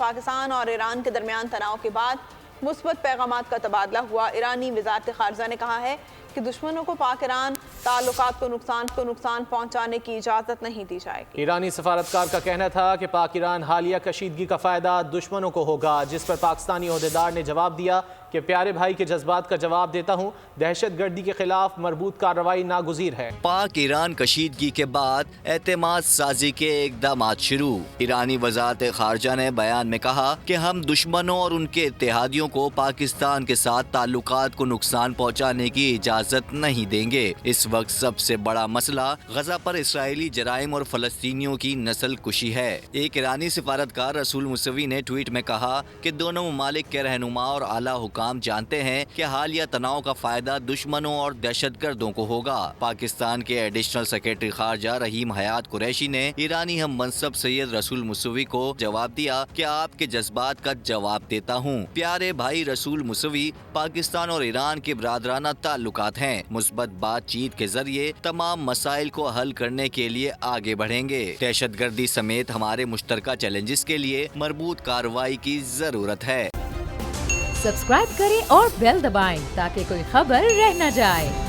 پاکستان اور ایران کے درمیان تناؤ کے بعد مثبت پیغامات کا تبادلہ ہوا۔ ایرانی وزارت خارجہ نے کہا ہے کہ دشمنوں کو پاک ایران تعلقات کو نقصان پہنچانے کی اجازت نہیں دی جائے گی۔ ایرانی سفارتکار کا کہنا تھا کہ پاک ایران حالیہ کشیدگی کا فائدہ دشمنوں کو ہوگا، جس پر پاکستانی عہدیدار نے جواب دیا کہ پیارے بھائی کے جذبات کا جواب دیتا ہوں، دہشت گردی کے خلاف مربوط کارروائی ناگزیر ہے۔ پاک ایران کشیدگی کے بعد اعتماد سازی کے اقدامات شروع۔ ایرانی وزارت خارجہ نے بیان میں کہا کہ ہم دشمنوں اور ان کے اتحادیوں کو پاکستان کے ساتھ تعلقات کو نقصان پہنچانے کی اجازت نہیں دیں گے۔ اس وقت سب سے بڑا مسئلہ غزہ پر اسرائیلی جرائم اور فلسطینیوں کی نسل کشی ہے۔ ایک ایرانی سفارتکار رسول موسوی نے ٹویٹ میں کہا کہ دونوں ممالک کے رہنما اور اعلیٰ حکام جانتے ہیں کہ حالیہ تناؤ کا فائدہ دشمنوں اور دہشت گردوں کو ہوگا۔ پاکستان کے ایڈیشنل سیکرٹری خارجہ رحیم حیات قریشی نے ایرانی ہم منصب سید رسول موسوی کو جواب دیا کہ آپ کے جذبات کا جواب دیتا ہوں۔ پیارے بھائی رسول موسوی پاکستان اور ایران کے برادرانہ تعلقات ہیں، مثبت بات چیت کے ذریعے تمام مسائل کو حل کرنے کے لیے آگے بڑھیں گے۔ دہشت گردی سمیت ہمارے مشترکہ چیلنجز کے لیے مربوط کارروائی کی ضرورت ہے۔ سبسکرائب کریں اور بیل دبائیں تاکہ کوئی خبر رہ نہ جائے۔